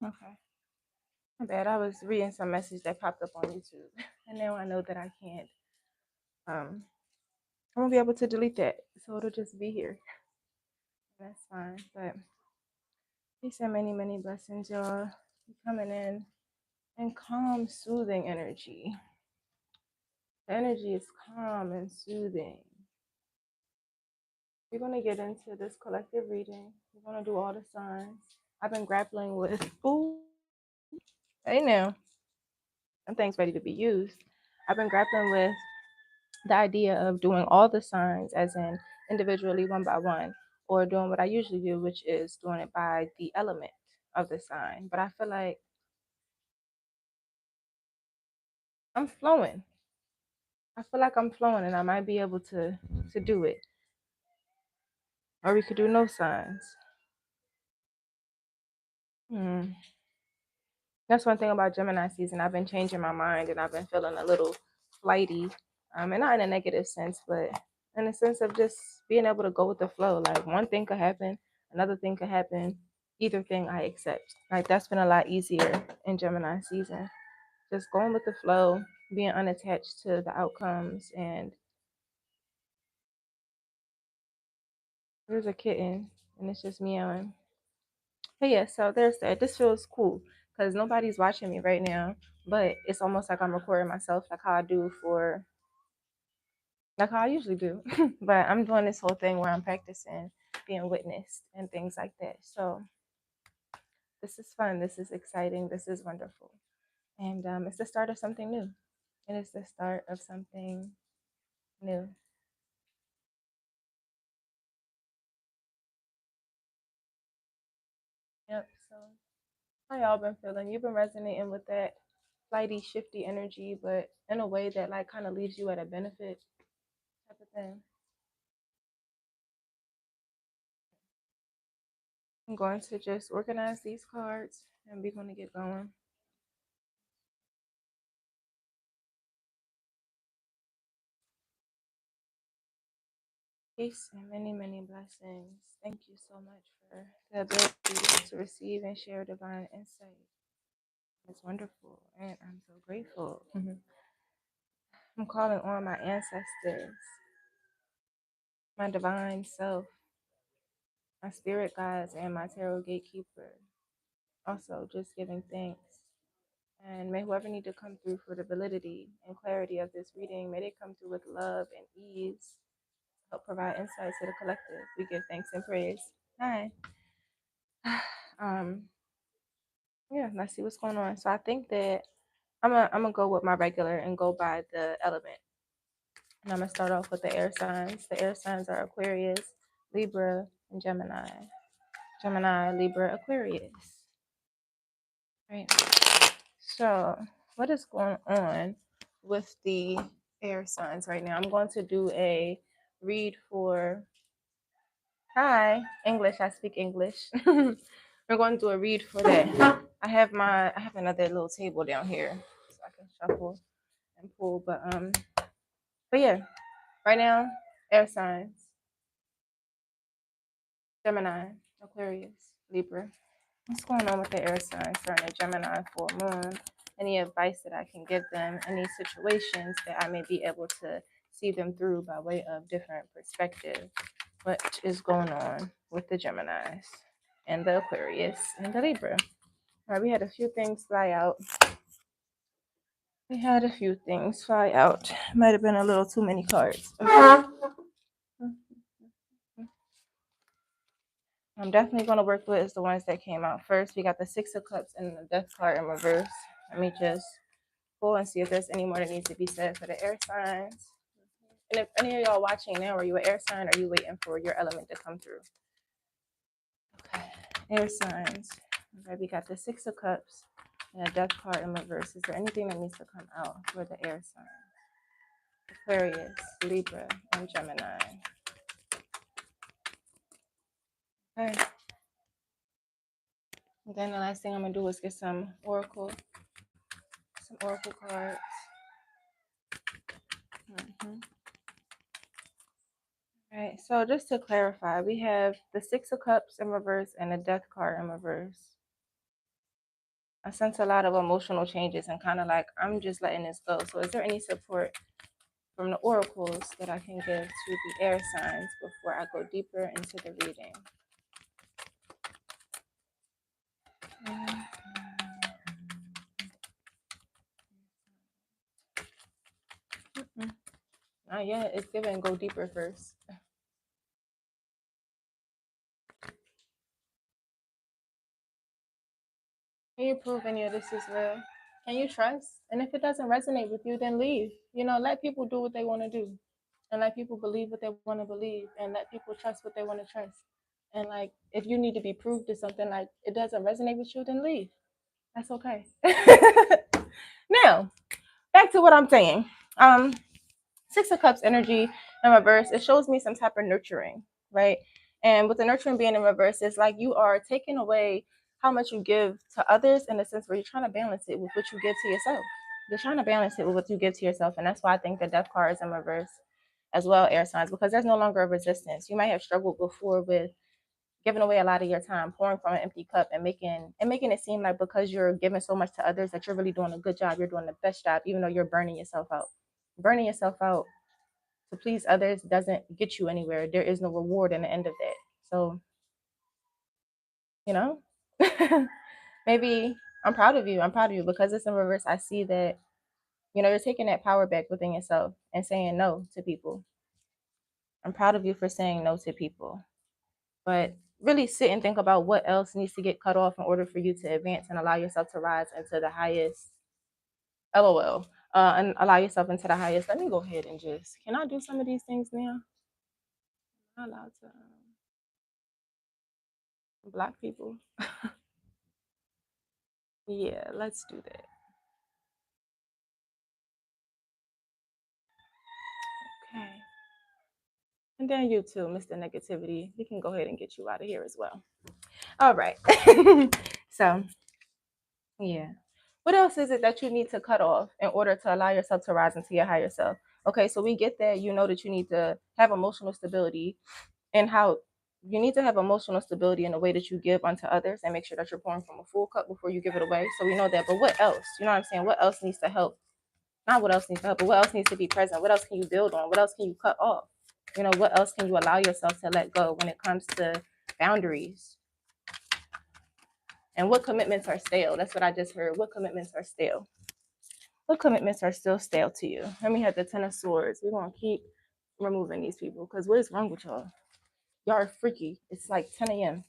Okay. My bad. I was reading some message that popped up on YouTube, and now I know that I can't. I won't be able to delete that, so it'll just be here. That's fine. But peace and many, many blessings, y'all. Coming in calm, soothing energy. The energy is calm and soothing. We're going to get into this collective reading. We're going to do all the signs. I've been grappling with, ooh, hey now, some things ready to be used. I've been grappling with the idea of doing all the signs as in individually one by one, or doing what I usually do, which is doing it by the element of the sign. But I feel like I'm flowing. I feel like I'm flowing and I might be able to do it. Or we could do no signs. That's one thing about Gemini season. I've been changing my mind and I've been feeling a little flighty. And not in a negative sense, but in a sense of just being able to go with the flow. Like one thing could happen, another thing could happen. Either thing I accept. Like that's been a lot easier in Gemini season. Just going with the flow, being unattached to the outcomes. And there's a kitten and it's just meowing. But yeah, so there's that. This feels cool because nobody's watching me right now, but it's almost like I'm recording myself, like how I do for, like how I usually do. But I'm doing this whole thing where I'm practicing being witnessed and things like that. So this is fun. This is exciting. This is wonderful. And it's the start of something new. It is the start of something new. Yep. So how y'all been feeling? You've been resonating with that flighty, shifty energy, but in a way that like kind of leaves you at a benefit type of thing. I'm going to just organize these cards and we're going to get going. Peace and many, many blessings. Thank you so much for the ability to receive and share divine insight. It's wonderful and I'm so grateful. I'm calling on my ancestors, my divine self, my spirit guides, and my tarot gatekeeper. Also, just giving thanks. And may whoever need to come through for the validity and clarity of this reading, may they come through with love and ease, help provide insight to the collective. We give thanks and praise. Hi. um, yeah, let's see what's going on. So I think that I'm gonna go with my regular and go by the element. And I'm gonna start off with the air signs. The air signs are Aquarius, Libra, and Gemini. Gemini, Libra, Aquarius. Right. So what is going on with the air signs right now? I'm going to do a read for hi English. I speak English. We're going to do a read for that. I have another little table down here so I can shuffle and pull. But yeah, right now air signs: Gemini, Aquarius, Libra. What's going on with the air signs during the Gemini full moon? Any advice that I can give them? Any situations that I may be able to see them through by way of different perspective? What is going on with the Geminis and the Aquarius and the Libra? All right, we had a few things fly out. Might have been a little too many cards. Okay. I'm definitely going to work with the ones that came out first. We got the Six of Cups and the Death card in reverse. Let me just pull and see if there's any more that needs to be said for the air signs. And if any of y'all watching now, are you an air sign? Or are you waiting for your element to come through? Okay, air signs. Okay, we got the Six of Cups and a Death card in reverse. Is there anything that needs to come out for the air signs? Aquarius, Libra, and Gemini. Okay. And then the last thing I'm gonna do is get some oracle cards. All right, so just to clarify, we have the Six of Cups in reverse and the Death card in reverse. I sense a lot of emotional changes and kind of like I'm just letting this go. So, is there any support from the oracles that I can give to the air signs before I go deeper into the reading? Not yet. It's given go deeper first. Can you prove any of this is real? Can you trust? And if it doesn't resonate with you, then leave. Let people do what they want to do, and let people believe what they want to believe, and let people trust what they want to trust. And like, if you need to be proved to something, like it doesn't resonate with you, then leave. That's okay. Now, back to what I'm saying. Um, Six of Cups energy in reverse, it shows me some type of nurturing, right? And with the nurturing being in reverse, it's like you are taking away how much you give to others in a sense where you're trying to balance it with what you give to yourself. You're trying to balance it with what you give to yourself. And that's why I think the death card is in reverse as well, air signs, because there's no longer a resistance. You might have struggled before with giving away a lot of your time, pouring from an empty cup and making it seem like because you're giving so much to others that you're really doing a good job, you're doing the best job, even though you're burning yourself out. Burning yourself out to please others doesn't get you anywhere. There is no reward in the end of that. So, you know, maybe I'm proud of you. I'm proud of you because it's in reverse. I see that, you're taking that power back within yourself and saying no to people. I'm proud of you for saying no to people. But really sit and think about what else needs to get cut off in order for you to advance and allow yourself to rise into the highest. LOL. And allow yourself into the highest. Let me go ahead and can I do some of these things now? Am I allowed to block people? Yeah, let's do that. Okay. And then you too, Mr. Negativity. We can go ahead and get you out of here as well. All right. So, yeah. What else is it that you need to cut off in order to allow yourself to rise into your higher self? Okay, so we get that you know that you need to have emotional stability and how you need to have emotional stability in the way that you give unto others and make sure that you're pouring from a full cup before you give it away. So we know that. But what else? You know what I'm saying? What else needs to help? Not what else needs to help, but what else needs to be present? What else can you build on? What else can you cut off? What else can you allow yourself to let go when it comes to boundaries? And what commitments are stale? That's what I just heard. What commitments are stale? What commitments are still stale to you? Let me have the Ten of Swords. We're going to keep removing these people because what is wrong with y'all? Y'all are freaky. It's like 10 a.m.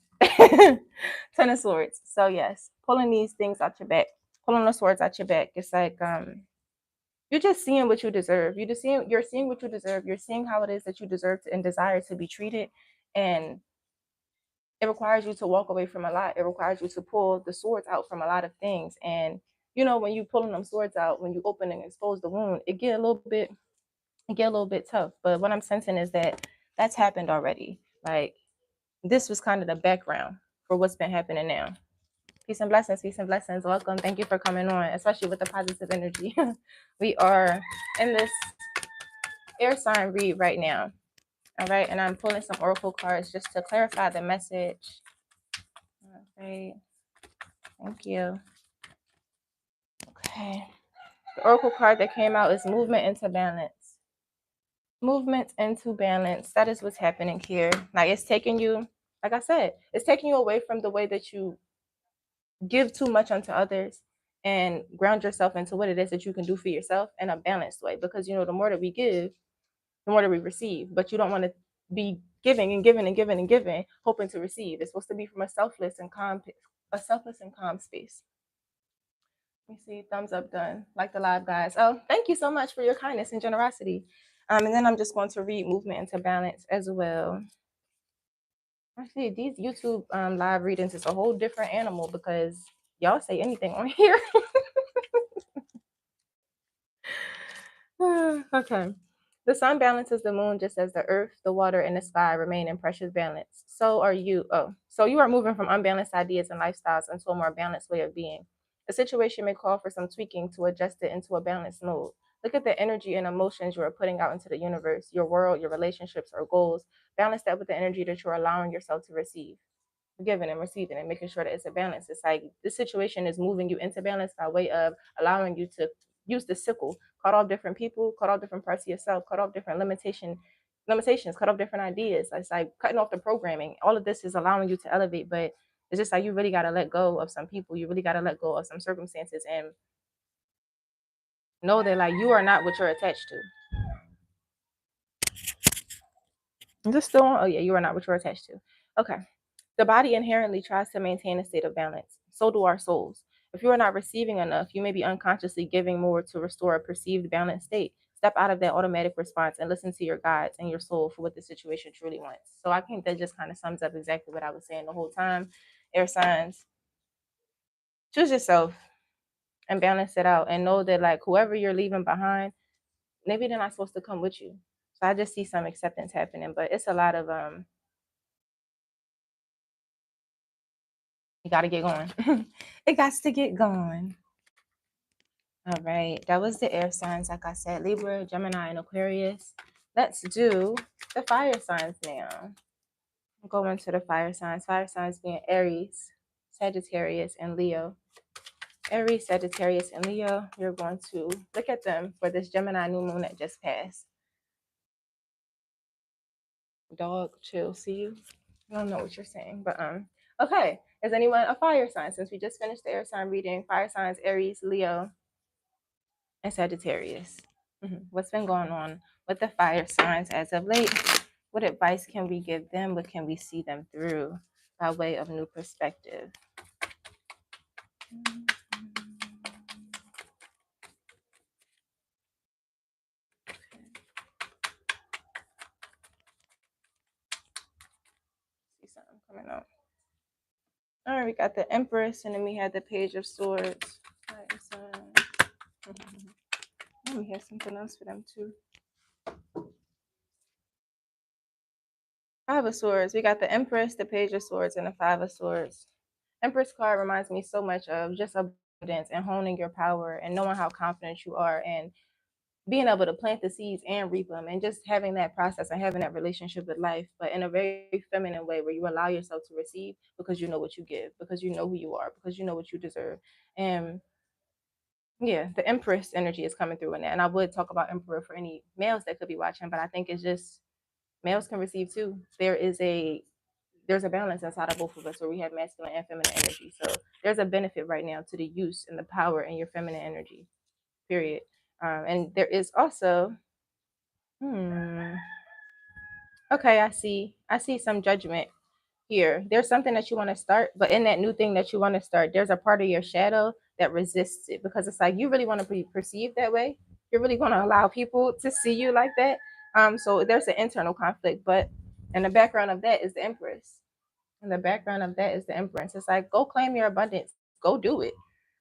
Ten of Swords. So, yes, pulling these things out your back, pulling the swords out your back. It's like, you're just seeing what you deserve. You're seeing what you deserve. You're seeing how it is that you deserve to, and desire to be treated. And it requires you to walk away from a lot. It requires you to pull the swords out from a lot of things. And when you pulling them swords out, when you open and expose the wound, it get a little bit tough. But what I'm sensing is that that's happened already. Like this was kind of the background for what's been happening now. Peace and blessings, peace and blessings. Welcome. Thank you for coming on, especially with the positive energy. We are in this air sign read right now. All right. And I'm pulling some oracle cards just to clarify the message. All right. Thank you. Okay. The oracle card that came out is movement into balance. Movement into balance. That is what's happening here. Like it's taking you, like I said, it's taking you away from the way that you give too much unto others and ground yourself into what it is that you can do for yourself in a balanced way. Because the more that we give, the more that we receive. But you don't want to be giving and giving and giving and giving, hoping to receive. It's supposed to be from a selfless and calm space. Let me see, thumbs up done. Like the live guys. Oh, thank you so much for your kindness and generosity. And then I'm just going to read movement into balance as well. Actually, these YouTube live readings is a whole different animal because y'all say anything on here. Okay. The sun balances the moon just as the earth, the water, and the sky remain in precious balance. So are you. Oh, so you are moving from unbalanced ideas and lifestyles into a more balanced way of being. A situation may call for some tweaking to adjust it into a balanced mode. Look at the energy and emotions you are putting out into the universe, your world, your relationships, or goals. Balance that with the energy that you're allowing yourself to receive. giving and receiving and making sure that it's a balance. It's like this situation is moving you into balance by way of allowing you to use the sickle, cut off different people, cut off different parts of yourself, cut off different limitations, cut off different ideas. It's like cutting off the programming. All of this is allowing you to elevate, but it's just like you really gotta let go of some people. You really gotta let go of some circumstances and know that like you are not what you're attached to. Just still on? Oh yeah, you are not what you're attached to. Okay. The body inherently tries to maintain a state of balance. So do our souls. If you are not receiving enough, you may be unconsciously giving more to restore a perceived balanced state. Step out of that automatic response and listen to your guides and your soul for what the situation truly wants. So I think that just kind of sums up exactly what I was saying the whole time. Air signs, choose yourself and balance it out and know that like whoever you're leaving behind, maybe they're not supposed to come with you. So I just see some acceptance happening, but it's a lot of you got to get going. It got to get going. All right, that was the air signs. Like I said, Libra, Gemini, and Aquarius. Let's do the fire signs now. I'm going to the fire signs. Fire signs being Aries, Sagittarius, and Leo. Aries, Sagittarius, and Leo. You're going to look at them for this Gemini new moon that just passed. Dog, chill, see you. I don't know what you're saying, but okay. Is anyone a fire sign? Since we just finished the air sign reading, fire signs Aries, Leo, and Sagittarius. What's been going on with the fire signs as of late? What advice can we give them? What can we see them through by way of new perspective? See something coming up. All right, we got the Empress, and then we had the Page of Swords. Fire signs. Let me have something else for them too. Five of Swords. We got the Empress, the Page of Swords, and the Five of Swords. Empress card reminds me so much of just abundance and honing your power and knowing how confident you are and being able to plant the seeds and reap them and just having that process and having that relationship with life, but in a very feminine way where you allow yourself to receive because you know what you give, because you know who you are, because you know what you deserve. And yeah, the Empress energy is coming through in that. And I would talk about Emperor for any males that could be watching, but I think it's just males can receive too. There's a balance inside of both of us where we have masculine and feminine energy. So there's a benefit right now to the use and the power in your feminine energy, period. And there is also, okay, I see some judgment here. There's something that you want to start, but in that new thing that you want to start, there's a part of your shadow that resists it because it's like you really want to be perceived that way. You're really going to allow people to see you like that. So there's an internal conflict, but in the background of that is the Empress. In the background of that is the Empress. It's like go claim your abundance, go do it.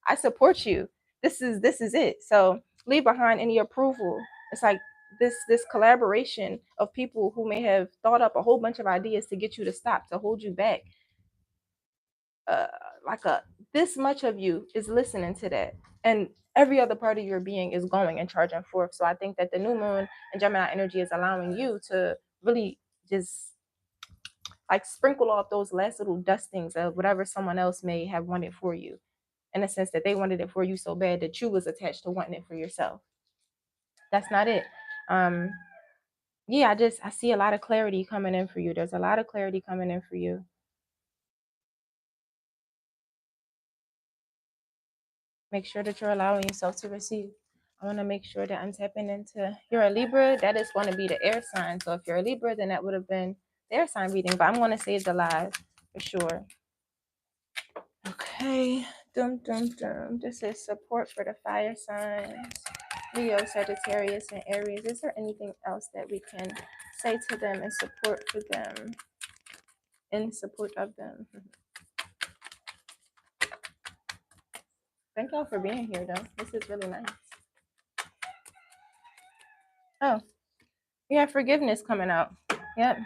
I support you. This is it. So leave behind any approval. It's like this collaboration of people who may have thought up a whole bunch of ideas to get you to stop, to hold you back. Uh, like a this much of you is listening to that, and every other part of your being is going and charging forth. So I think that the new moon and Gemini energy is allowing you to really just like sprinkle off those last little dustings of whatever someone else may have wanted for you, in the sense that they wanted it for you so bad that you was attached to wanting it for yourself. That's not it. um yeah, I see a lot of clarity coming in for you. There's a lot of clarity coming in for you. Make sure that you're allowing yourself to receive. I want to make sure that I'm tapping into, you're a Libra, that is going to be the air sign. So if you're a Libra, then that would have been the air sign reading, but I'm going to say it's alive for sure. Okay, dum dum dum. This is support for the fire signs, Leo, Sagittarius, and Aries. Is there anything else that we can say to them in support for them? In support of them. Thank y'all for being here, though. This is really nice. Oh, we have forgiveness coming out. Yep.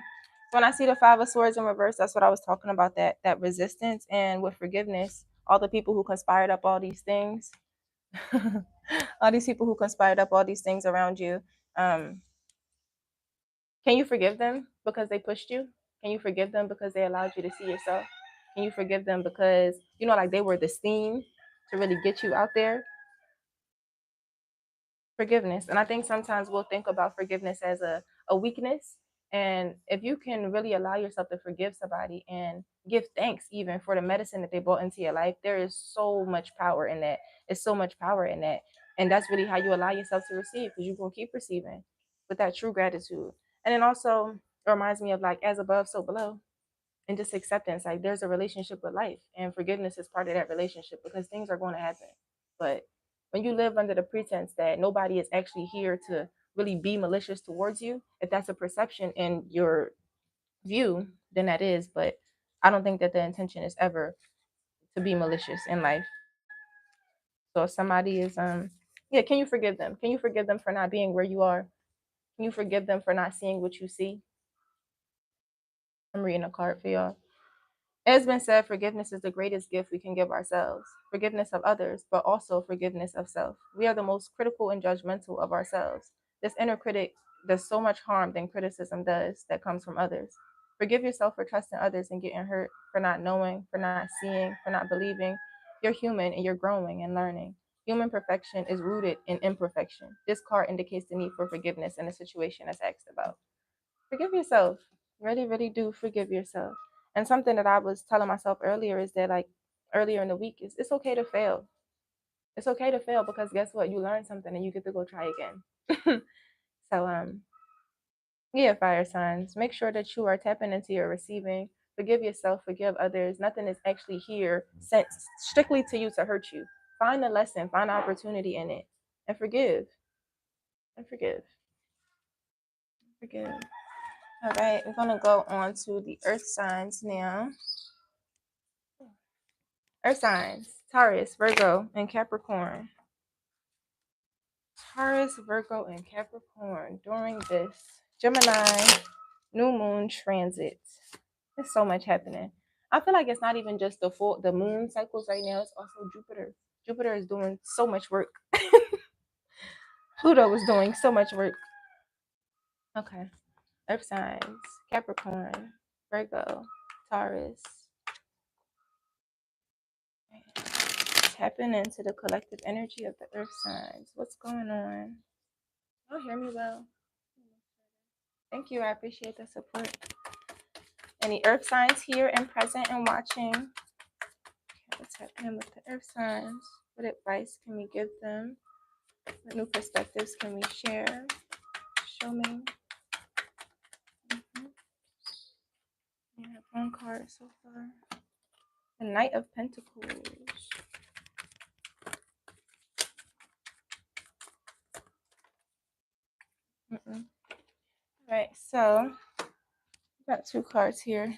When I see the Five of Swords in reverse, that's what I was talking about, that resistance. And with forgiveness, all the people who conspired up all these things, all these people who conspired up all these things around you, can you forgive them because they pushed you? Can you forgive them because they allowed you to see yourself? Can you forgive them because, like they were the steam to really get you out there? Forgiveness. And I think sometimes we'll think about forgiveness as a weakness. And if you can really allow yourself to forgive somebody and give thanks even for the medicine that they brought into your life, there is so much power in that. It's so much power in that. And that's really how you allow yourself to receive, because you're going to keep receiving with that true gratitude. And then also it reminds me of like as above, so below, and just acceptance. Like there's a relationship with life, and forgiveness is part of that relationship because things are going to happen. But when you live under the pretense that nobody is actually here to really be malicious towards you, if that's a perception in your view, then that is. But I don't think that the intention is ever to be malicious in life. So if somebody is yeah, can you forgive them? Can you forgive them for not being where you are? Can you forgive them for not seeing what you see? I'm reading a card for y'all. It has been said forgiveness is the greatest gift we can give ourselves. Forgiveness of others, but also forgiveness of self. We are the most critical and judgmental of ourselves. This inner critic does so much harm than criticism does that comes from others. Forgive yourself for trusting others and getting hurt, for not knowing, for not seeing, for not believing. You're human and you're growing and learning. Human perfection is rooted in imperfection. This card indicates the need for forgiveness in a situation that's asked about. Forgive yourself. Really, really do forgive yourself. And something that I was telling myself earlier is that, like, earlier in the week, is it's okay to fail. It's okay to fail because guess what? You learn something and you get to go try again. So yeah, fire signs. Make sure that you are tapping into your receiving. Forgive yourself, forgive others. Nothing is actually here sent strictly to you to hurt you. Find a lesson, find opportunity in it, and forgive. And forgive. Forgive. All right, we're gonna go on to the earth signs now. Earth signs: Taurus, Virgo, and Capricorn. Taurus, Virgo, and Capricorn during this Gemini new moon transit. There's so much happening. I feel like it's not even just the moon cycles right now, it's also Jupiter. Jupiter is doing so much work. Pluto is doing so much work. Okay. Earth signs: Capricorn, Virgo, Taurus. Tapping into the collective energy of the earth signs. What's going on? Y'all hear me well? Thank you. I appreciate the support. Any earth signs here and present and watching? Okay, let's tap in with the earth signs. What advice can we give them? What new perspectives can we share? Show me. We have one card so far. The Knight of Pentacles. All right, so got two cards here.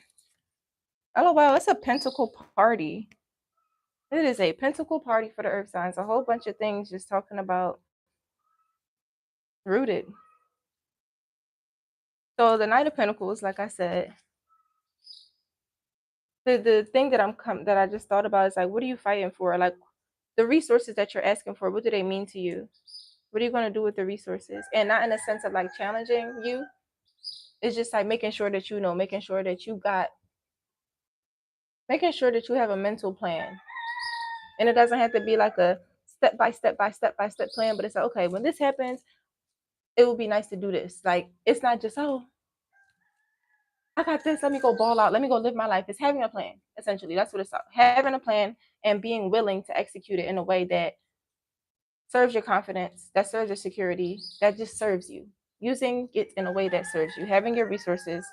Oh wow, it's a pentacle party. It is a pentacle party for the earth signs. A whole bunch of things just talking about rooted. So the Knight of Pentacles, like I said, the thing that I just thought about is like, what are you fighting for? Like the resources that you're asking for, what do they mean to you? What are you going to do with the resources? And not in a sense of like challenging you. It's just like making sure that you know, making sure that you have a mental plan. And it doesn't have to be like a step by step plan, but it's like, okay, when this happens, it would be nice to do this. Like it's not just, oh, I got this, let me go ball out, let me go live my life. It's having a plan, essentially. That's what it's about. Having a plan and being willing to execute it in a way that serves your confidence, that serves your security, that just serves you. Using it in a way that serves you, having your resources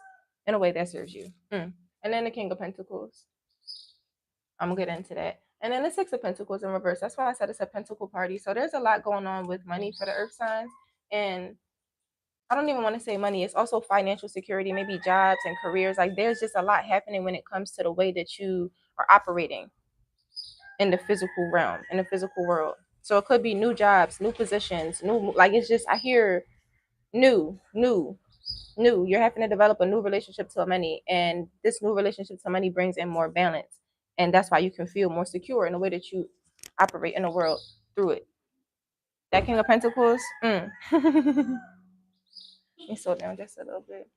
in a way that serves you. And then the King of Pentacles. I'm gonna get into that. And then the Six of Pentacles in reverse. That's why I said it's a pentacle party. So there's a lot going on with money for the earth signs. And I don't even want to say money. It's also financial security, maybe jobs and careers. Like there's just a lot happening when it comes to the way that you are operating in the physical realm, in the physical world. So it could be new jobs, new positions, new, like it's just, I hear new. You're having to develop a new relationship to money. And this new relationship to money brings in more balance. And that's why you can feel more secure in the way that you operate in the world through it. That King of Pentacles. Let me slow down just a little bit.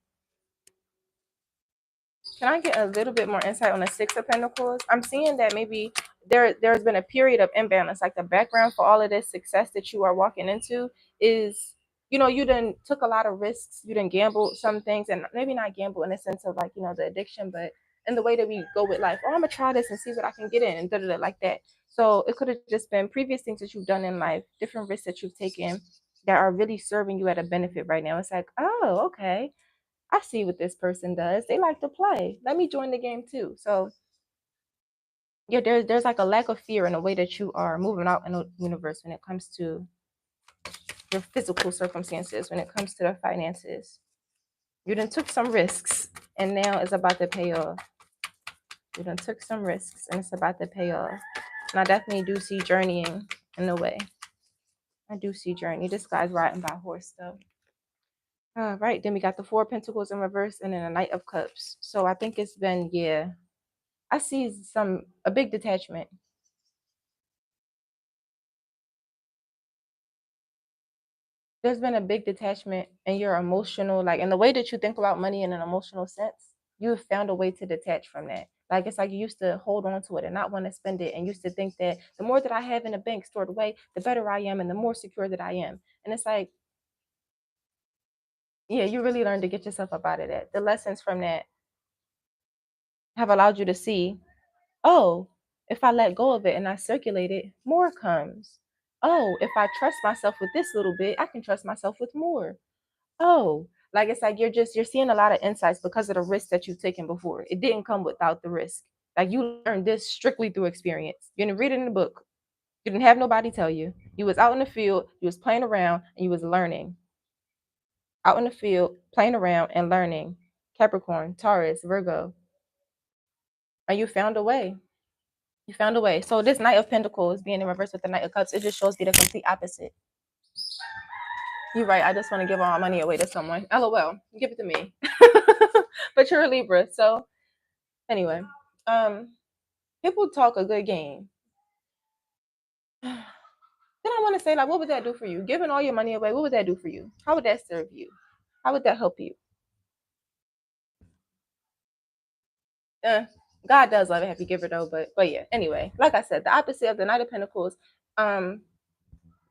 Can I get a little bit more insight on the Six of Pentacles? I'm seeing that maybe there's been a period of imbalance. Like the background for all of this success that you are walking into is, you done took a lot of risks. You done gambled some things, and maybe not gamble in the sense of like, the addiction, but in the way that we go with life. Oh, I'm gonna try this and see what I can get in, and da da da like that. So it could have just been previous things that you've done in life, different risks that you've taken that are really serving you at a benefit right now. It's like, oh, okay, I see what this person does. They like to play. Let me join the game too. So yeah, there's like a lack of fear in the way that you are moving out in the universe when it comes to your physical circumstances, when it comes to the finances. You done took some risks and now it's about to pay off. You done took some risks and it's about to pay off. And I definitely do see journeying in a way. I do see journey. This guy's riding by horse though. All right, then we got the Four of Pentacles in reverse and then a Knight of Cups. So I think it's been, yeah, I see a big detachment. There's been a big detachment in your emotional, like in the way that you think about money in an emotional sense. You have found a way to detach from that. Like it's like you used to hold on to it and not want to spend it, and used to think that the more that I have in the bank stored away, the better I am, and the more secure that I am. And it's like, yeah, you really learned to get yourself up out of that. The lessons from that have allowed you to see, oh, if I let go of it and I circulate it, more comes. Oh, if I trust myself with this little bit, I can trust myself with more. Oh, like it's like you're seeing a lot of insights because of the risk that you've taken before. It didn't come without the risk. Like you learned this strictly through experience. You didn't read it in a book. You didn't have nobody tell you. You was out in the field, you was playing around, and you was learning. Out in the field, playing around and learning. Capricorn, Taurus, Virgo. And you found a way. You found a way. So this Knight of Pentacles being in reverse with the Knight of Cups, it just shows me the complete opposite. You're right. I just want to give all my money away to someone. LOL. Give it to me. But you're a Libra. So anyway, people talk a good game. Then I want to say, like, what would that do for you? Giving all your money away, what would that do for you? How would that serve you? How would that help you? Uh, God does love a happy giver though, but yeah. Anyway, like I said, the opposite of the Knight of Pentacles, um,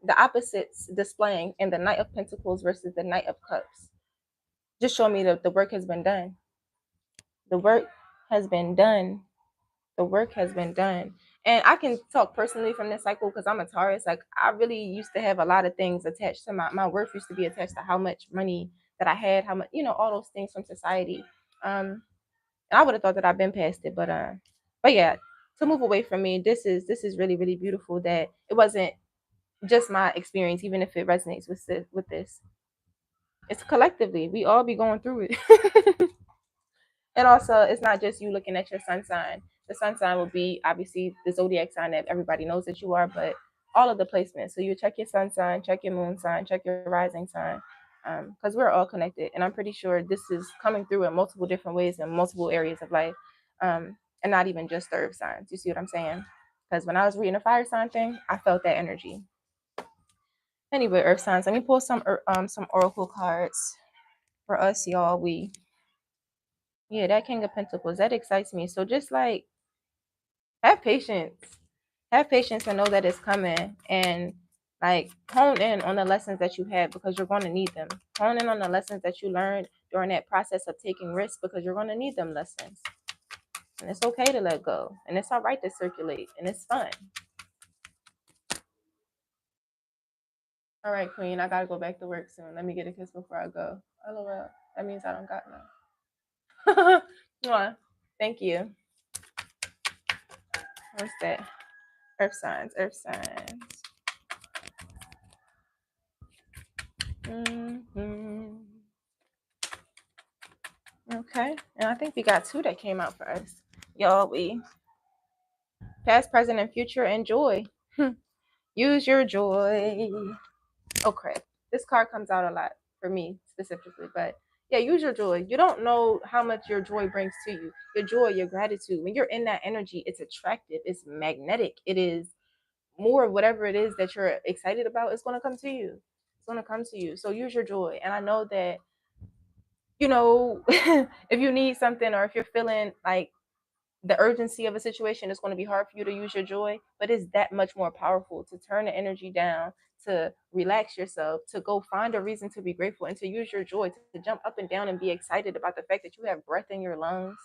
the opposites displaying in the Knight of Pentacles versus the Knight of Cups. Just show me that the work has been done. The work has been done. The work has been done. And I can talk personally from this cycle because I'm a Taurus. Like I really used to have a lot of things attached to my worth used to be attached to how much money that I had, how much, all those things from society. And I would have thought that I've been past it, but yeah, to move away from me, this is really, really beautiful that it wasn't just my experience, even if it resonates with this. It's collectively, we all be going through it. And also, it's not just you looking at your sun sign. The sun sign will be obviously the zodiac sign that everybody knows that you are, but all of the placements. So you check your sun sign, check your moon sign, check your rising sign, because we're all connected. And I'm pretty sure this is coming through in multiple different ways in multiple areas of life, and not even just the earth signs. You see what I'm saying? Because when I was reading the fire sign thing, I felt that energy. Anyway, earth signs. Let me pull some oracle cards for us, y'all. Yeah, that King of Pentacles, that excites me. So just like have patience. Have patience and know that it's coming, and like hone in on the lessons that you had because you're going to need them. Hone in on the lessons that you learned during that process of taking risks because you're going to need them lessons. And it's okay to let go. And it's all right to circulate. And it's fun. All right, Queen, I gotta go back to work soon. Let me get a kiss before I go. LOL. That means I don't got none. Mwah. Thank you. What's that? Earth signs, earth signs. Okay, and I think we got two that came out for us. Y'all, we past, present, and future, and joy. Use your joy. Oh crap. This card comes out a lot for me specifically, but yeah, use your joy. You don't know how much your joy brings to you. Your joy, your gratitude. When you're in that energy, it's attractive, it's magnetic, it is more of whatever it is that you're excited about, it's gonna come to you. It's gonna come to you. So use your joy. And I know that you know, if you need something or if you're feeling like the urgency of a situation, is going to be hard for you to use your joy, but it's that much more powerful to turn the energy down, to relax yourself, to go find a reason to be grateful, and to use your joy to jump up and down and be excited about the fact that you have breath in your lungs,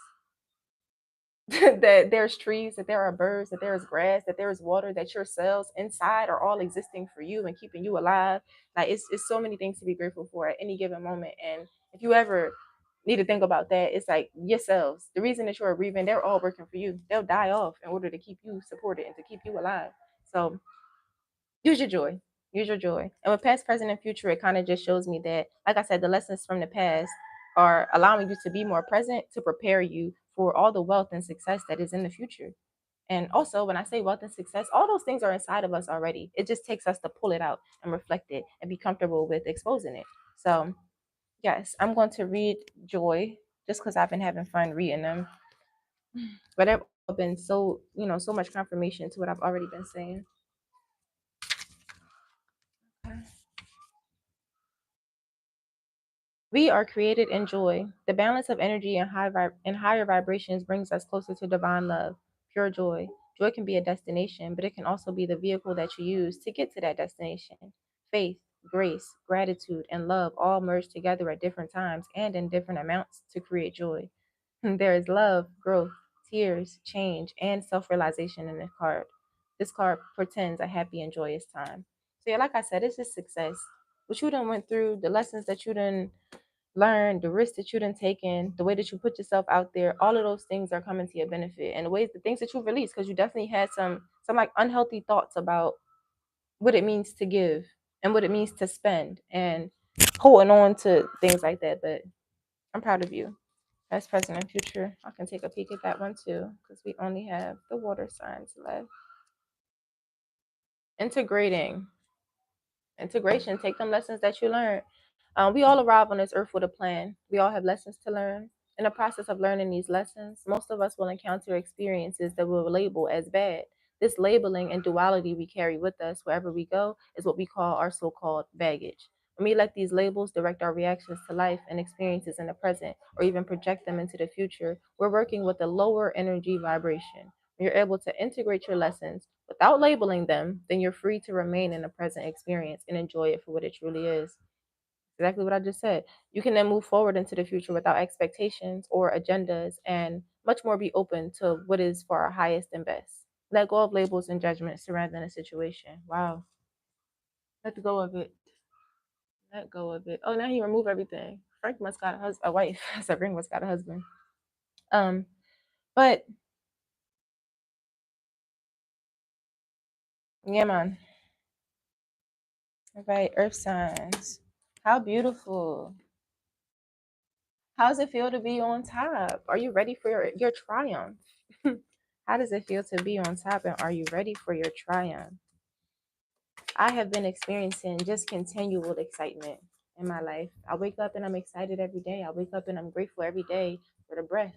that there's trees, that there are birds, that there is grass, that there is water, that your cells inside are all existing for you and keeping you alive. Like it's so many things to be grateful for at any given moment. And if you ever need to think about that, it's like your cells, the reason that you're breathing, they're all working for you. They'll die off in order to keep you supported and to keep you alive. So use your joy. Use your joy. And with past, present, and future, it kind of just shows me that, like I said, the lessons from the past are allowing you to be more present to prepare you for all the wealth and success that is in the future. And also, when I say wealth and success, all those things are inside of us already. It just takes us to pull it out and reflect it and be comfortable with exposing it. So, yes, I'm going to read Joy just because I've been having fun reading them. But they've all been so, so much confirmation to what I've already been saying. We are created in joy. The balance of energy and higher vibrations brings us closer to divine love, pure joy. Joy can be a destination, but it can also be the vehicle that you use to get to that destination. Faith, grace, gratitude, and love all merge together at different times and in different amounts to create joy. There is love, growth, tears, change, and self realization in the card. This card portends a happy and joyous time. So, yeah, like I said, it's just success. What you done went through, the lessons that you done learned, the risks that you done taken, the way that you put yourself out there, all of those things are coming to your benefit. And the things that you've released, because you definitely had some like unhealthy thoughts about what it means to give and what it means to spend and holding on to things like that. But I'm proud of you. Past, present, and future. I can take a peek at that one too, because we only have the water signs left. Integrating. Integration. Take them lessons that you learned. We all arrive on this earth with a plan. We all have lessons to learn. In the process of learning these lessons, most of us will encounter experiences that we'll label as bad. This labeling and duality we carry with us wherever we go is what we call our so called baggage. When we let these labels direct our reactions to life and experiences in the present, or even project them into the future, we're working with a lower energy vibration. When you're able to integrate your lessons without labeling them, then you're free to remain in the present experience and enjoy it for what it truly is. Exactly what I just said. You can then move forward into the future without expectations or agendas and much more be open to what is for our highest and best. Let go of labels and judgments surrounding a situation. Wow. Let go of it. Let go of it. Oh, now he removed everything. Frank must got a wife. I said Ring must got a husband. Um, but yeah, man. All right, earth signs. How beautiful. How does it feel to be on top? Are you ready for your triumph? How does it feel to be on top, and are you ready for your triumph? I have been experiencing just continual excitement in my life. I wake up and I'm excited every day. I wake up and I'm grateful every day for the breath.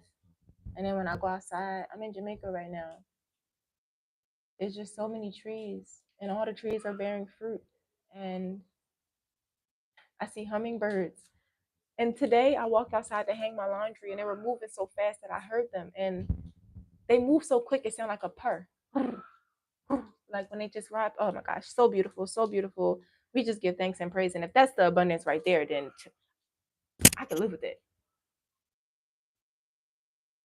And then when I go outside, I'm in Jamaica right now. There's just so many trees, and all the trees are bearing fruit. And I see hummingbirds. And today I walked outside to hang my laundry, and they were moving so fast that I heard them. And they move so quick, it sounded like a purr. Like when they just ride. Oh my gosh, so beautiful, so beautiful. We just give thanks and praise. And if that's the abundance right there, then I can live with it.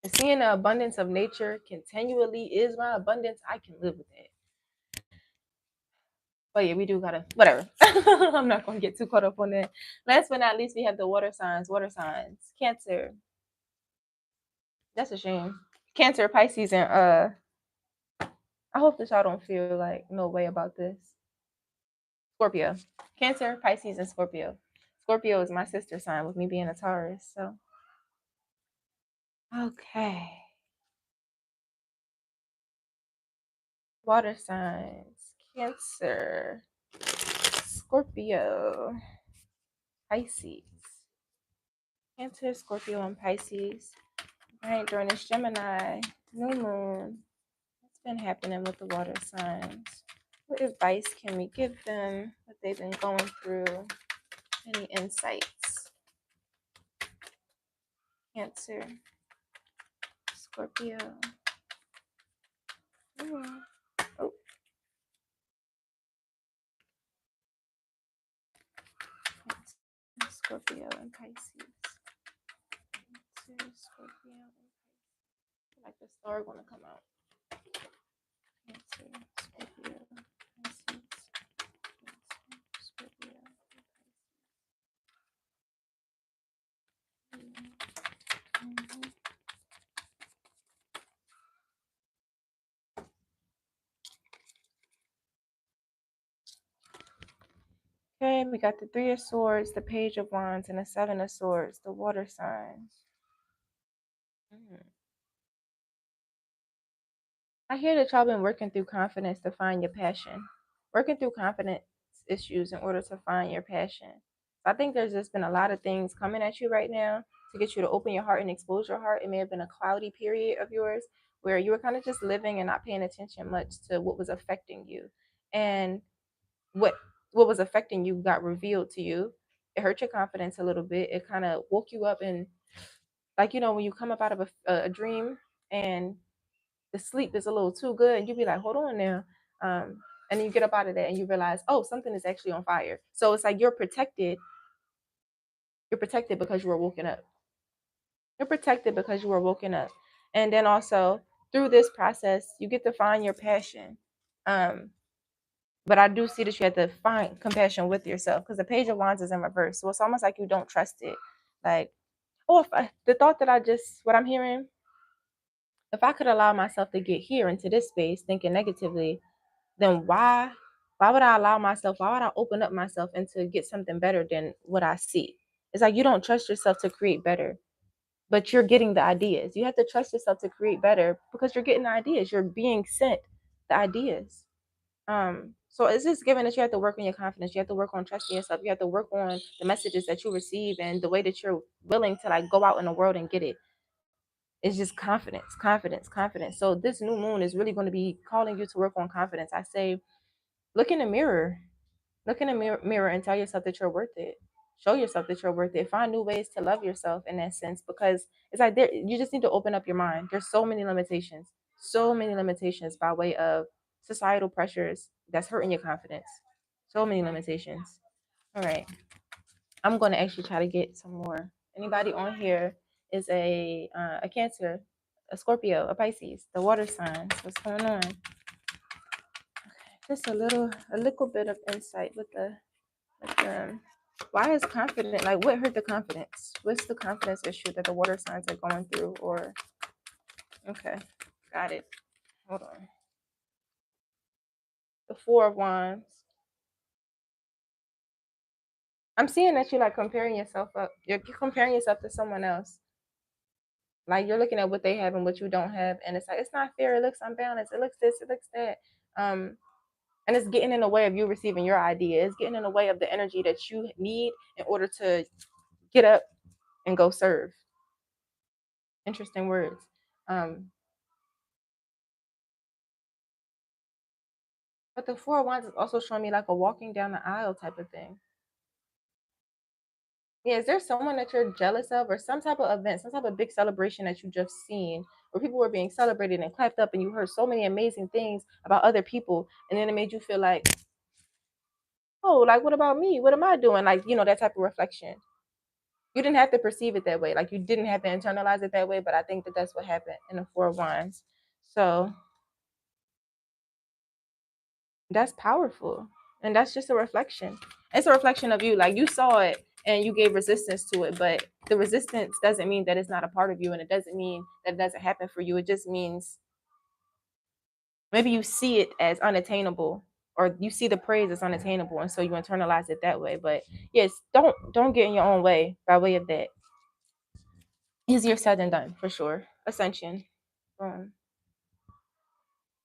And seeing the abundance of nature continually is my abundance. I can live with it. But yeah, we do gotta whatever. I'm not gonna get too caught up on that. Last but not least, we have the water signs. Water signs. Cancer. That's a shame. Cancer, Pisces, and I hope that y'all don't feel like no way about this. Scorpio. Cancer, Pisces, and Scorpio. Scorpio is my sister sign with me being a Taurus. So okay. Water signs. Cancer, Scorpio, Pisces. Cancer, Scorpio, and Pisces. Right during this Gemini new moon. What's been happening with the water signs? What advice can we give them? What they've been going through? Any insights? Cancer, Scorpio. Oh, Cancer, Scorpio, and Pisces. Cancer, Scorpio, and Pisces. Like the star gonna come out. Cancer, Scorpio, Pisces. Cancer, Scorpio, and Pisces. Mhm. Okay, we got the Three of Swords, the Page of Wands, and the Seven of Swords, the water signs. I hear that y'all been working through confidence to find your passion, working through confidence issues in order to find your passion. I think there's just been a lot of things coming at you right now to get you to open your heart and expose your heart. It may have been a cloudy period of yours where you were kind of just living and not paying attention much to what was affecting you. And what what was affecting you got revealed to you. It hurt your confidence a little bit. It kind of woke you up, and like when you come up out of a dream and the sleep is a little too good, and you be like, hold on now. And then you get up out of that and you realize, oh, something is actually on fire. So it's like you're protected because you were woken up. You're protected because you were woken up. And then also through this process, you get to find your passion. Um, but I do see that you have to find compassion with yourself because the Page of Wands is in reverse. So it's almost like you don't trust it. Like, oh, the thought that what I'm hearing, if I could allow myself to get here into this space thinking negatively, then why would I allow myself, why would I open up myself and to get something better than what I see? It's like you don't trust yourself to create better, but you're getting the ideas. You have to trust yourself to create better because you're getting the ideas. You're being sent the ideas. So it's just given that you have to work on your confidence. You have to work on trusting yourself. You have to work on the messages that you receive and the way that you're willing to like go out in the world and get it. It's just confidence, confidence, confidence. So this new moon is really going to be calling you to work on confidence. I say, look in the mirror. Look in the mirror and tell yourself that you're worth it. Show yourself that you're worth it. Find new ways to love yourself in that sense because it's like you just need to open up your mind. There's so many limitations by way of societal pressures that's hurting your confidence. So many limitations. All right. I'm going to actually try to get some more. Anybody on here is a Cancer, a Scorpio, a Pisces, the water signs. What's going on? Just a little bit of insight with the why is confident, like what hurt the confidence? What's the confidence issue that the water signs are going through? Or okay, got it. Hold on. The Four of Wands. I'm seeing that you're like comparing yourself up. You're comparing yourself to someone else. Like you're looking at what they have and what you don't have, and it's like it's not fair. It looks unbalanced. It looks this. It looks that. Um, and it's getting in the way of you receiving your idea. It's getting in the way of the energy that you need in order to get up and go serve. Interesting words. Um, but the Four of Wands is also showing me like a walking down the aisle type of thing. Yeah, is there someone that you're jealous of, or some type of event, some type of big celebration that you just seen, where people were being celebrated and clapped up, and you heard so many amazing things about other people, and then it made you feel like, oh, like what about me? What am I doing? Like that type of reflection. You didn't have to perceive it that way, like you didn't have to internalize it that way, but I think that that's what happened in the Four of Wands. So that's powerful. And that's just a reflection. It's a reflection of you. Like you saw it and you gave resistance to it, but the resistance doesn't mean that it's not a part of you, and it doesn't mean that it doesn't happen for you. It just means maybe you see it as unattainable, or you see the praise as unattainable, and so you internalize it that way. But yes, don't get in your own way by way of that. Easier said than done, for sure. Ascension. Um,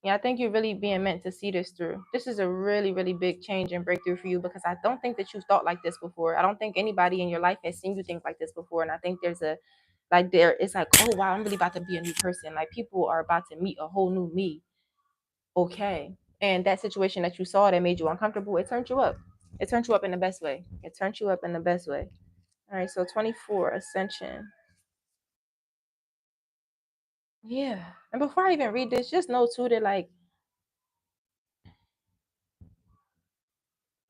Yeah, I think you're really being meant to see this through. This is a really, really big change and breakthrough for you because I don't think that you've thought like this before. I don't think anybody in your life has seen you think like this before. And I think it's like, oh wow, I'm really about to be a new person. Like people are about to meet a whole new me. Okay. And that situation that you saw that made you uncomfortable, it turned you up. It turned you up in the best way. It turned you up in the best way. All right, so 24, Ascension. Yeah. And before I even read this, just know too that like,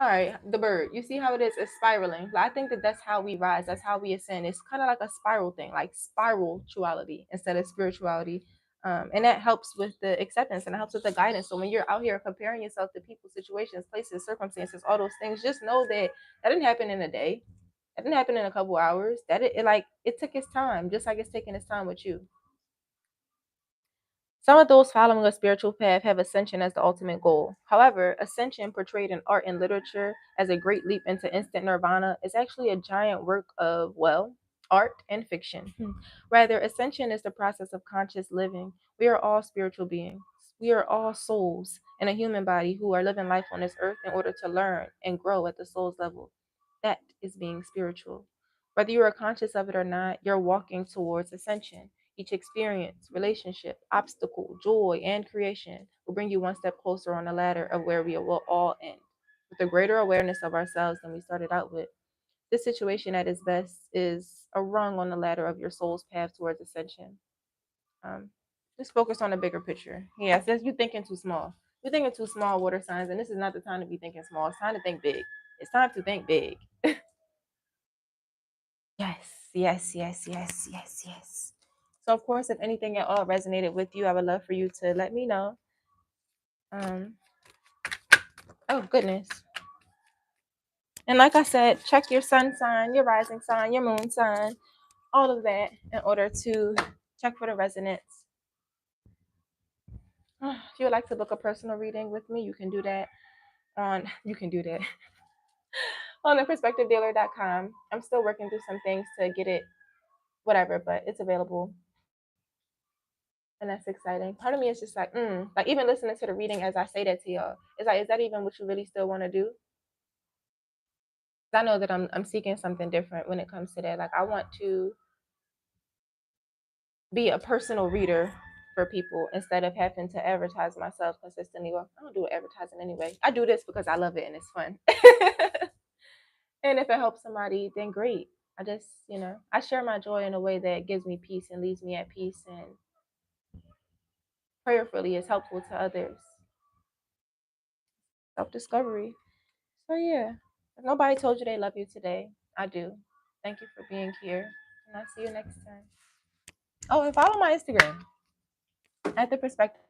all right, the bird. You see how it is? It's spiraling. Like, I think that that's how we rise. That's how we ascend. It's kind of like a spiral thing, like spirituality instead of spirituality. And that helps with the acceptance and it helps with the guidance. So when you're out here comparing yourself to people, situations, places, circumstances, all those things, just know that that didn't happen in a day. That didn't happen in a couple hours. That it like it took its time, just like it's taking its time with you. Some of those following a spiritual path have ascension as the ultimate goal. However, ascension, portrayed in art and literature as a great leap into instant nirvana, is actually a giant work of, well, art and fiction. Rather, ascension is the process of conscious living. We are all spiritual beings. We are all souls in a human body who are living life on this earth in order to learn and grow at the soul's level. That is being spiritual. Whether you are conscious of it or not, you're walking towards ascension. Each experience, relationship, obstacle, joy, and creation will bring you one step closer on the ladder of where we will all end, with a greater awareness of ourselves than we started out with. This situation at its best is a rung on the ladder of your soul's path towards ascension. Um, just focus on the bigger picture. Yeah, since you're thinking too small. You're thinking too small, water signs, and this is not the time to be thinking small. It's time to think big. It's time to think big. Yes, yes, yes, yes, yes, yes. So, of course, if anything at all resonated with you, I would love for you to let me know. Um, oh, goodness. And like I said, check your sun sign, your rising sign, your moon sign, all of that in order to check for the resonance. If you would like to book a personal reading with me, you can do that you can do that on theperspectivedealer.com. I'm still working through some things to get it whatever, but it's available. And that's exciting. Part of me is just like even listening to the reading as I say that to y'all, it's like, is that even what you really still want to do? 'Cause I know that I'm seeking something different when it comes to that. Like I want to be a personal reader for people instead of having to advertise myself consistently. Well, I don't do advertising anyway. I do this because I love it and it's fun. And if it helps somebody, then great. I just, I share my joy in a way that gives me peace and leaves me at peace and prayerfully is helpful to others. Self discovery. So yeah, if nobody told you they love you today, I do. Thank you for being here, and I'll see you next time. Oh, and follow my Instagram at the perspective.